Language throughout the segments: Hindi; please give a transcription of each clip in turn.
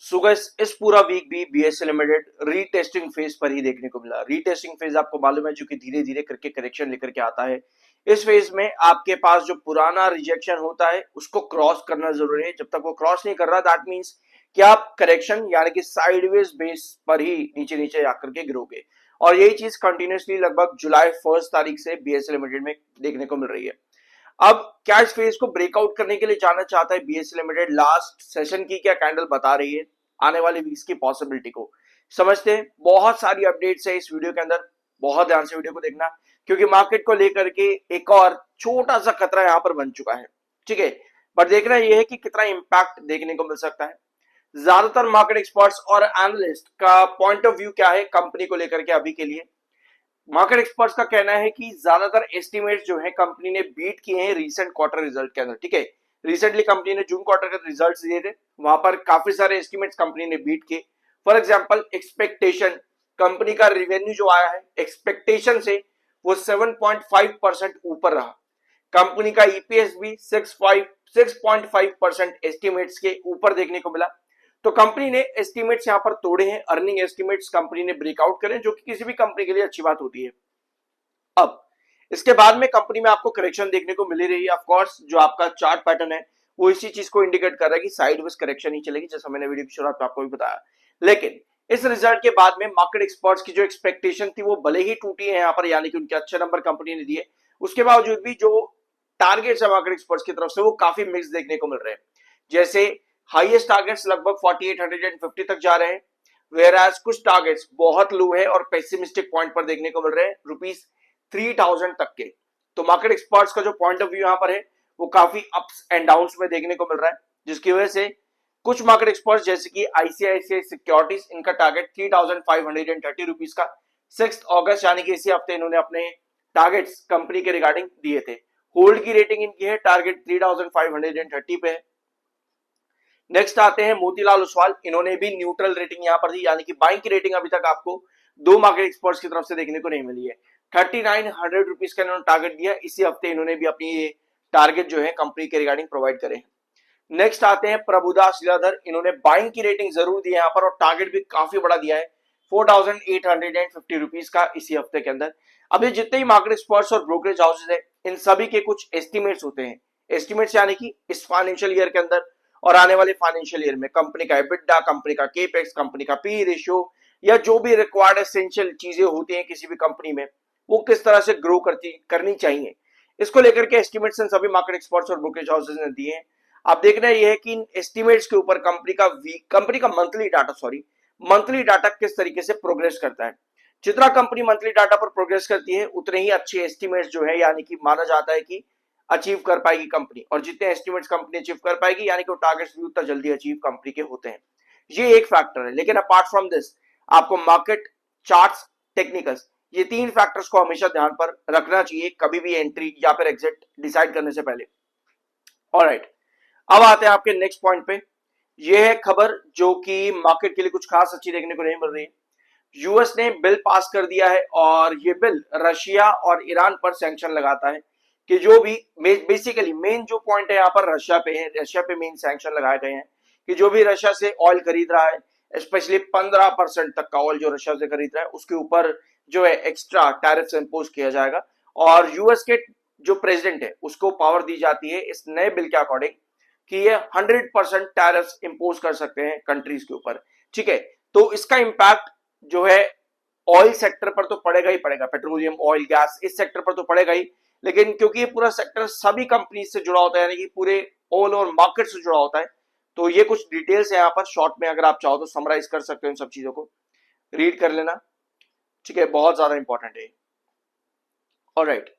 सो गाइस इस पूरा वीक भी बीएसई लिमिटेड रीटेस्टिंग फेज पर ही देखने को मिला। रीटेस्टिंग फेज आपको मालूम है जो कि धीरे धीरे करके करेक्शन लेकर के आता है। इस फेज में आपके पास जो पुराना रिजेक्शन होता है उसको क्रॉस करना जरूरी है। जब तक वो क्रॉस नहीं कर रहा दैट मींस कि आप करेक्शन यानी कि साइडवेज बेस पर ही नीचे नीचे जाकर के गिरोगे। और यही चीज कंटिन्यूसली लगभग जुलाई 1 तारीख से बीएसई लिमिटेड में देखने को मिल रही है। अब क्या इस फेज को ब्रेकआउट करने के लिए जाना चाहता है बीएसई लिमिटेड? लास्ट सेशन की क्या कैंडल बता रही है आने वाले वीक्स की पॉसिबिलिटी को समझते हैं। बहुत सारी अपडेट्स है इस वीडियो के अंदर, बहुत ध्यान से वीडियो को देखना क्योंकि मार्केट को लेकर के एक और छोटा सा खतरा यहां पर बन चुका है। ठीक है, बट देखना यह है कि कितना इंपैक्ट देखने को मिल सकता है। ज्यादातर मार्केट एक्सपर्ट्स और एनालिस्ट का पॉइंट ऑफ व्यू क्या है कंपनी को लेकर के अभी के लिए? मार्केट एक्सपर्ट्स का कहना है कि ज्यादातर एस्टिमेट्स जो है कंपनी ने बीट किए हैं रीसेंट क्वार्टर रिजल्ट के अंदर। ठीक है, रिसेंटली कंपनी ने जून क्वार्टर के रिजल्ट्स दिए थे, वहां पर काफी सारे एस्टिमेट्स कंपनी ने बीट किए। फॉर एग्जांपल एक्सपेक्टेशन, कंपनी का रेवेन्यू जो आया है एक्सपेक्टेशन से वो 7.5% ऊपर रहा। कंपनी का ईपीएस भी 6.5% एस्टिमेट्स के ऊपर देखने को मिला। तो कंपनी ने एस्टिमेट्स यहां पर तोड़े हैं, अर्निंग एस्टिमेट्स कंपनी ने ब्रेकआउट करे, जो कि किसी भी कंपनी के लिए अच्छी बात होती है। अब इसके बाद में कंपनी में आपको करेक्शन देखने को मिल रही है। ऑफ कोर्स जो आपका चार्ट पैटर्न है वो इसी चीज को इंडिकेट कर रहा है कि साइडवेज करेक्शन ही चलेगी, जैसा मैंने वीडियो की शुरुआत में आपको भी बताया। लेकिन इस रिजल्ट के बाद में मार्केट एक्सपर्ट्स की जो एक्सपेक्टेशन थी वो भले ही टूटी है यहाँ पर, यानी कि उनके अच्छे नंबर कंपनी ने दिए, उसके बावजूद भी जो टारगेट्स है मार्केट एक्सपर्ट्स की तरफ से वो काफी मिक्स देखने को मिल रहे हैं। जैसे हाईएस्ट टारगेट्स लगभग 4850 तक जा रहे हैं, वेयर एज कुछ टारगेट्स बहुत लो है और पेसिमिस्टिक पॉइंट पर देखने को मिल रहे हैं ₹3000 तक के। तो मार्केट एक्सपर्ट्स का जो पॉइंट ऑफ व्यू यहाँ पर है वो काफी अप्स एंड डाउन्स में देखने को मिल रहा है, जिसकी वजह से कुछ मार्केट एक्सपर्ट्स जैसे कि आईसीआईसीआई सिक्योरिटीज, इनका टारगेट ₹3530 का 6 अगस्त यानी कि इसी हफ्ते इन्होंने अपने टारगेट्स कंपनी के रिगार्डिंग दिए थे। होल्ड की रेटिंग इनकी है, टारगेट 3530 पे है। नेक्स्ट आते हैं मोतीलाल ओसवाल, इन्होंने भी न्यूट्रल रेटिंग यहां पर दी, यानी कि बाइंग की रेटिंग अभी तक आपको दो मार्केट एक्सपर्ट्स की तरफ से देखने को नहीं मिली है। ₹3900 का इन्होंने टारगेट दिया, इसी हफ्ते इन्होंने भी अपनी ये टारगेट जो है कंपनी के रिगार्डिंग प्रोवाइड करे हैं। नेक्स्ट आते हैं प्रभुदास लीलाधर, इन्होंने बाइंग की रेटिंग जरूर दी है यहाँ पर और टारगेट भी काफी बड़ा दिया है ₹4850 का इसी हफ्ते के अंदर। अब ये जितने ही मार्केट एक्सपर्ट्स और ब्रोकरेज हाउसेज है इन सभी के कुछ एस्टिमेट्स होते हैं। एस्टिमेट्स यानी कि इस फाइनेंशियल ईयर के अंदर और आने वाले फाइनेंशियल ईयर में कंपनी का एबिटा, कंपनी का केपेक्स, कंपनी का पी रेशियो या जो भी रिक्वायर्ड एसेंशियल चीजें होती हैं किसी भी कंपनी में वो किस तरह से ग्रो करनी चाहिए, इसको लेकर के एस्टिमेट्स सभी मार्केट एक्सपर्ट्स और ब्रोकरेज हाउसेज ने दिए हैं। आप देखना ये है कि इन एस्टिमेट्स के ऊपर कंपनी का मंथली डाटा किस तरीके से प्रोग्रेस करता है। जितना कंपनी मंथली डाटा पर प्रोग्रेस करती है उतने ही अच्छे एस्टिमेट्स जो है यानी कि माना जाता है कि अचीव कर पाएगी कंपनी, और जितने एस्टिमेट्स कंपनी अचीव कर पाएगी यानी कि वो टारगेट्स भी उतना जल्दी अचीव कंपनी के होते हैं। ये एक फैक्टर है। लेकिन अपार्ट फ्रॉम दिस आपको मार्केट चार्ट्स, टेक्निकल्स, ये तीन फैक्टर्स को हमेशा ध्यान पर रखना चाहिए कभी भी एंट्री या फिर एग्जिट डिसाइड करने से पहले। ऑलराइट, अब आते हैं आपके नेक्स्ट पॉइंट पे। ये है खबर जो कि मार्केट के लिए कुछ खास अच्छी देखने को नहीं मिल रही है। यूएस ने बिल पास कर दिया है और ये बिल रशिया और ईरान पर सैंक्शन लगाता है कि जो भी बेसिकली मेन जो पॉइंट है यहाँ पर रशिया पे है, रशिया पे मेन सैंक्शन लगाए गए हैं कि जो भी रशिया से ऑयल खरीद रहा है, स्पेशली 15% तक का ऑयल जो रशिया से खरीद रहा है उसके ऊपर जो है एक्स्ट्रा टैरिफ्स इंपोज किया जाएगा। और यूएस के जो प्रेसिडेंट है उसको पावर दी जाती है इस नए बिल के अकॉर्डिंग कि ये 100% टैरिफ्स इंपोज कर सकते हैं कंट्रीज के ऊपर। ठीक है, तो इसका इंपैक्ट जो है ऑयल सेक्टर पर तो पड़ेगा ही पड़ेगा, पेट्रोलियम, ऑयल, गैस, इस सेक्टर पर तो पड़ेगा ही। लेकिन क्योंकि ये पूरा सेक्टर सभी कंपनी से जुड़ा होता है यानी कि पूरे ऑल ओवर मार्केट से जुड़ा होता है, तो ये कुछ डिटेल्स है यहाँ पर शॉर्ट में अगर आप चाहो तो समराइज कर सकते हो, इन सब चीजों को रीड कर लेना। ठीक है, बहुत ज्यादा इंपॉर्टेंट है। ऑलराइट,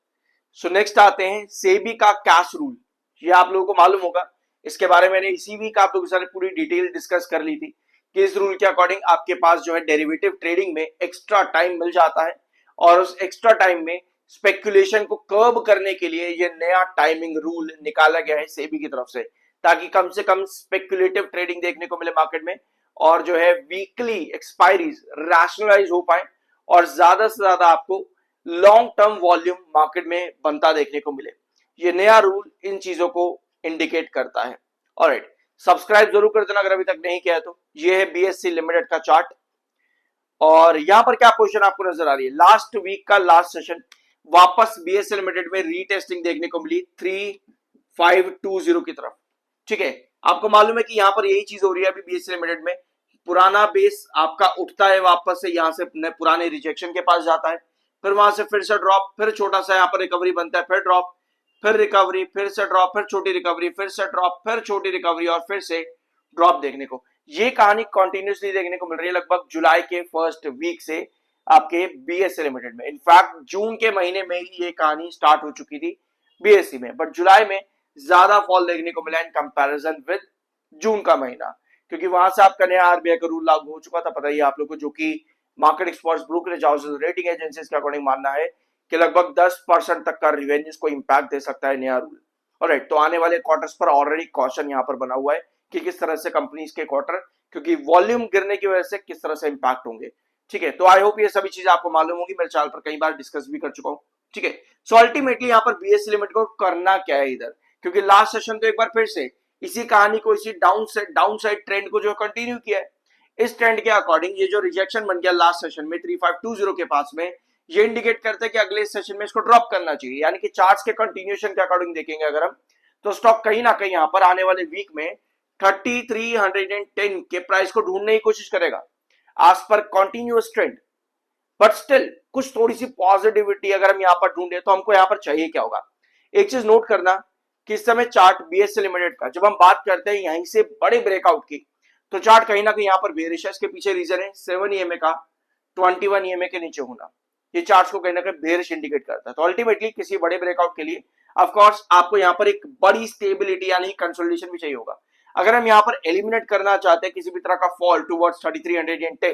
सो नेक्स्ट आते हैं सेबी का कैश रूल। ये आप लोगों को मालूम होगा, इसके बारे में मैंने इसी वीक आप लोगों के साथ पूरी डिटेल डिस्कस कर ली थी कि इस रूल के अकॉर्डिंग आपके पास जो है डेरिवेटिव ट्रेडिंग में एक्स्ट्रा टाइम मिल जाता है और उस एक्स्ट्रा टाइम में स्पेकुलेशन को कर्ब करने के लिए ये नया टाइमिंग रूल निकाला गया है सेबी की तरफ से, ताकि कम से कम स्पेकुलेटिव ट्रेडिंग देखने को मिले मार्केट में और जो है वीकली एक्सपायरीज रैशनलाइज हो पाए और ज्यादा से ज्यादा आपको लॉन्ग टर्म वॉल्यूम मार्केट में बनता देखने को मिले। ये नया रूल इन चीजों को इंडिकेट करता है। ऑलराइट, सब्सक्राइब जरूर कर देना अगर अभी तक नहीं किया है तो। ये है बीएससी लिमिटेड का चार्ट, और यहां पर क्या पोजीशन आपको नजर आ रही है, लास्ट वीक का लास्ट सेशन वापस बीएससी लिमिटेड में रीटेस्टिंग देखने को मिली 3520 की तरफ। ठीक है, आपको मालूम है कि यहां पर यही चीज हो रही है अभी बीएससी लिमिटेड में, पुराना बेस आपका उठता है वापस से, यहां से पुराने रिजेक्शन के पास जाता है, फिर वहां से फिर से ड्रॉप, फिर छोटा सा यहां पर रिकवरी बनता है, फिर ड्रॉप, फिर रिकवरी, फिर से ड्रॉप, फिर छोटी रिकवरी, फिर से ड्रॉप, फिर छोटी रिकवरी और फिर से ड्रॉप देखने को। ये कहानी कंटिन्यूसली देखने को मिल रही है लगभग जुलाई के फर्स्ट वीक से आपके बीएससी लिमिटेड में। इनफैक्ट जून के महीने में ही ये कहानी स्टार्ट हो चुकी थी बीएससी में, बट जुलाई में ज्यादा फॉल देखने को मिला इन कंपैरिजन विद जून का महीना, क्योंकि वहां से आपका नया आरबीआई का रूल लागू हो चुका था, पता ही आप लोग को, जो कि market experts, brokerage houses, rating agencies के अकॉर्डिंग मानना है कि लगभग 10% तक का रिवेन्यूज को इंपैक्ट दे सकता है नया रूल। ऑलराइट, तो आने वाले क्वार्टर्स पर ऑलरेडी कॉशन यहां पर बना हुआ है कि किस तरह से कंपनीज के क्वार्टर, क्योंकि वॉल्यूम गिरने की वजह से किस तरह से इंपैक्ट होंगे। ठीक है, तो आई होप ये सभी चीजें आपको मालूम होगी, मेरे चैनल पर कई बार डिस्कस भी कर चुका हूं। ठीक है, सो अल्टीमेटली यहाँ पर बीएससी लिमिटेड को करना क्या है इधर, क्योंकि लास्ट सेशन तो एक बार फिर से इसी कहानी को, इसी डाउन साइड ट्रेंड को जो कंटिन्यू किया है। इस ट्रेंड के अकॉर्डिंग ये जो रिजेक्शन बन गया लास्ट सेशन में 3520 के पास में, ये इंडिकेट करते हैं कि अगले सेशन में इसको ड्रॉप करना चाहिए, यानी कि चार्ट्स के कंटिन्यूएशन के अकॉर्डिंग देखेंगे अगर हम, तो स्टॉक कहीं ना कहीं यहां पर आने वाले वीक में 3310 के प्राइस को ढूंढने की कोशिश करेगा आज पर कंटिन्यूअस ट्रेंड। बट स्टिल कुछ थोड़ी सी पॉजिटिविटी अगर हम यहां पर ढूंढे तो हमको यहां पर चाहिए क्या होगा, एक चीज नोट करना कि इस समय चार्ट बीएससी लिमिटेड का जब हम बात करते हैं यहीं से बड़े ब्रेकआउट की, तो चार्ट कहीं ना कहीं यहां पर बेरिश है। इसके पीछे रीजन है 7 ईएमए का 21 ईएमए के नीचे होना, ये चार्ट को कहीं ना कहीं बेरिश इंडिकेट करता है। तो अल्टीमेटली किसी बड़े ब्रेकआउट के लिए ऑफ कोर्स आपको यहां पर एक बड़ी स्टेबिलिटी यानी कंसोलिडेशन भी चाहिए होगा। अगर हम यहां पर एलिमिनेट करना चाहते हैं किसी भी तरह का फॉल टुवर्ड्स 3310,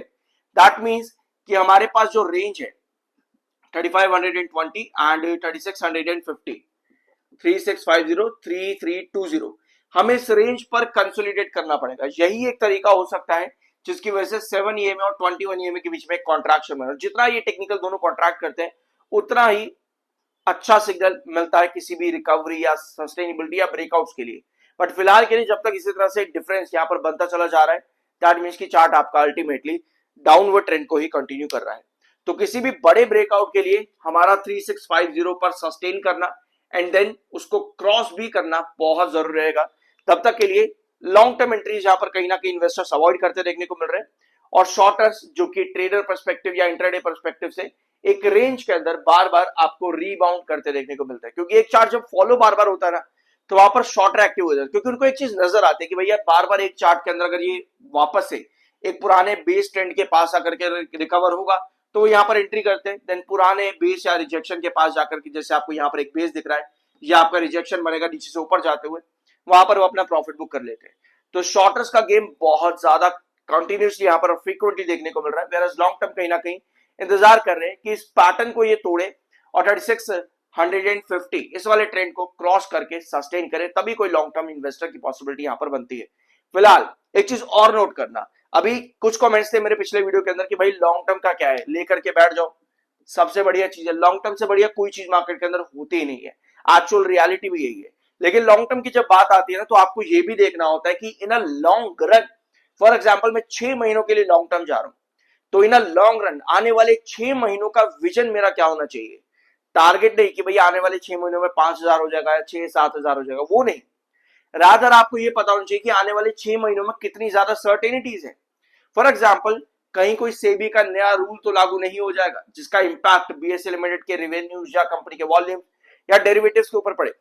दैट मींस कि हमारे पास जो रेंज है 3520 एंड 3650, 3650 3320, हमें इस रेंज पर कंसोलिडेट करना पड़ेगा। यही एक तरीका हो सकता है जिसकी वजह से 7 ईएमए और 21 ईएमए के बीच में एक कॉन्ट्रैक्शन बने, और जितना ये टेक्निकल दोनों कॉन्ट्रैक्ट करते हैं उतना ही अच्छा सिग्नल मिलता है किसी भी रिकवरी या सस्टेनेबिलिटी या ब्रेकआउट्स के लिए। बट फिलहाल के लिए जब तक इसी तरह से डिफरेंस यहां पर बनता चला जा रहा है, दैट मींस की चार्ट आपका अल्टीमेटली डाउनवर्ड ट्रेंड को ही कंटिन्यू कर रहा है। तो किसी भी बड़े ब्रेकआउट के लिए हमारा 3650 पर सस्टेन करना एंड देन उसको क्रॉस भी करना बहुत जरूरी रहेगा। तब तक के लिए लॉन्ग टर्म एंट्रीज यहां पर कहीं ना कहीं इन्वेस्टर्स अवॉइड करते देखने को मिल रहे हैं, और शॉर्टर्स जो कि ट्रेडर पर्सपेक्टिव या इंट्राडे पर्सपेक्टिव से एक रेंज के अंदर बार बार आपको रीबाउंड करते देखने को मिलता है, क्योंकि एक चार्ट जब फॉलो बार बार होता है ना तो वहां पर शॉर्टर एक्टिव हो जाता है, क्योंकि उनको एक चीज नजर आती है कि भैया बार बार एक चार्ट के अंदर अगर ये वापस से एक पुराने बेस ट्रेंड के पास आकर के रिकवर होगा तो यहाँ पर एंट्री करते हैं, देन पुराने बेस या रिजेक्शन के पास जाकर के, जैसे आपको यहाँ पर एक बेस दिख रहा है, या आपका रिजेक्शन बनेगा नीचे से ऊपर जाते हुए, वहां पर वो अपना प्रॉफिट बुक कर लेते हैं। तो शॉर्टर्स का गेम बहुत ज्यादा कंटिन्यूसली यहाँ पर फ्रीक्वेंटली देखने को मिल रहा है, वेयर लॉन्ग टर्म कहीं ना कहीं इंतजार कर रहे हैं कि इस पैटर्न को ये तोड़े और 3650 इस वाले ट्रेंड को क्रॉस करके सस्टेन करे, तभी कोई लॉन्ग टर्म इन्वेस्टर की पॉसिबिलिटी यहां पर बनती है। फिलहाल एक चीज और नोट करना, अभी कुछ कमेंट्स थे मेरे पिछले वीडियो के अंदर कि भाई लॉन्ग टर्म का क्या है, लेकर के बैठ जाओ, सबसे बढ़िया चीज है, लॉन्ग टर्म से बढ़िया कोई चीज मार्केट के अंदर होती ही नहीं है, एक्चुअल रियलिटी भी यही है। लेकिन लॉन्ग टर्म की जब बात आती है ना तो आपको यह भी देखना होता है कि in a long run, for example मैं 6 महीनों के लिए लॉन्ग टर्म जा रहा हूं, तो इन अ लॉन्ग रन आने वाले 6 महीनों का विजन मेरा क्या होना चाहिए। टारगेट नहीं कि भैया आने वाले 6 महीनों में 5000 हो जाएगा या 6-7 हजार हो जाएगा, वो नहीं, रादर आपको ये पता होना चाहिए कि आने वाले 6 महीनों में कितनी ज्यादा सर्टेनिटीज है। फॉर एग्जाम्पल कहीं कोई सेबी का नया रूल तो लागू नहीं हो जाएगा जिसका इंपैक्ट बीएससी लिमिटेड के रेवेन्यूज या कंपनी के वॉल्यूम या डेरिवेटिव्स के ऊपर पड़े,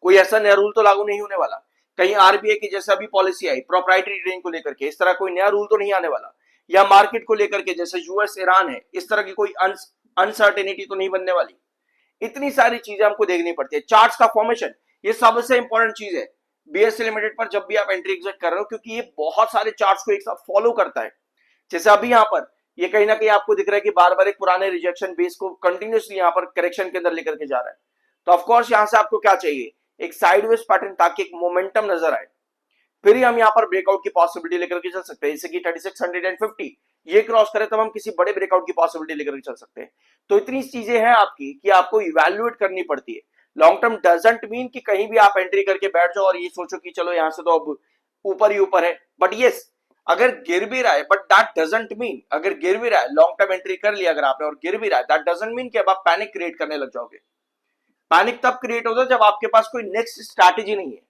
कोई ऐसा नया रूल तो लागू नहीं होने वाला। कहीं आरबीआई की जैसा अभी पॉलिसी आई प्रोप्राइटरी ट्रेडिंग को लेकर के, इस तरह कोई नया रूल तो नहीं आने वाला, या मार्केट को लेकर के जैसे यूएस ईरान है इस तरह की कोई अनसर्टेनिटी तो नहीं बनने वाली। इतनी सारी चीजें हमको देखनी पड़ती है। चार्ट्स का फॉर्मेशन ये सबसे इंपॉर्टेंट चीज है बीएससी लिमिटेड पर जब भी आप एंट्री एग्जिट कर रहे हो, क्योंकि ये बहुत सारे चार्ट्स को एक साथ फॉलो करता है। जैसे अभी यहाँ पर ये कहीं ना कहीं आपको दिख रहा है कि बार बार एक पुराने रिजेक्शन बेस को कंटिन्यूसली यहाँ पर करेक्शन के अंदर लेकर के जा रहा है। तो ऑफकोर्स यहां से आपको क्या चाहिए, एक साइडवेज पैटर्न, ताकि एक मोमेंटम नजर आए, फिर ही हम यहाँ पर ब्रेकआउट की पॉसिबिलिटी लेकर के चल सकते हैं। जैसे कि 3650 ये क्रॉस करे तब हम किसी बड़े ब्रेकआउट की पॉसिबिलिटी लेकर के चल सकते हैं। तो इतनी चीजें हैं आपकी कि आपको इवैल्यूएट करनी पड़ती है। लॉन्ग टर्म डजंट मीन कि कहीं भी आप एंट्री करके बैठ जाओ और ये सोचो कि चलो यहां से तो अब ऊपर ही ऊपर है, बट यस अगर गिर भी रहा है, बट दैट डजंट मीन, अगर गिर भी रहा है, लॉन्ग टर्म एंट्री कर लिया अगर आपने और गिर भी रहा है, दैट डजंट मीन कि अब आप पैनिक क्रिएट करने लग जाओगे। पैनिक तब क्रिएट होता है जब आपके पास कोई नेक्स्ट स्ट्रैटेजी नहीं है।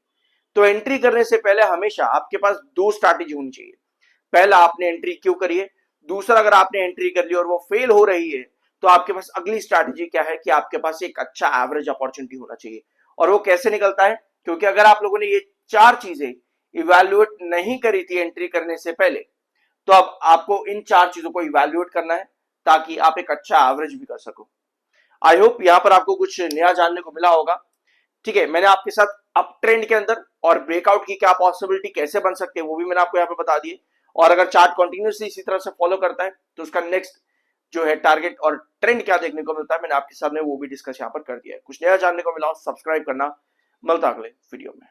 तो एंट्री करने से पहले हमेशा आपके पास दो स्ट्रैटेजी होनी चाहिए। पहला, आपने एंट्री क्यों करी है, दूसरा अगर आपने एंट्री कर ली और वो फेल हो रही है तो आपके पास अगली स्ट्रैटेजी क्या है कि आपके पास एक अच्छा एवरेज अपॉर्चुनिटी होना चाहिए। और वो कैसे निकलता है, क्योंकि अगर आप लोगों ने ये चार चीजें इवैल्यूएट नहीं करी थी एंट्री करने से पहले, तो अब आपको इन चार चीजों को इवैल्यूएट करना है ताकि आप एक अच्छा एवरेज भी कर सको। आई होप यहां पर आपको कुछ नया जानने को मिला होगा। ठीक है, मैंने आपके साथ अप ट्रेंड के अंदर और ब्रेकआउट की क्या पॉसिबिलिटी कैसे बन सकते हैं वो भी मैंने आपको यहाँ पे बता दिए। और अगर चार्ट कंटिन्यूसली इसी तरह से फॉलो करता है तो उसका नेक्स्ट जो है टारगेट और ट्रेंड क्या देखने को मिलता है, मैंने आपके सामने वो भी डिस्कस यहाँ पर कर दिया है। कुछ नया जानने को मिला हो सब्सक्राइब करना। मिलता अगले वीडियो में।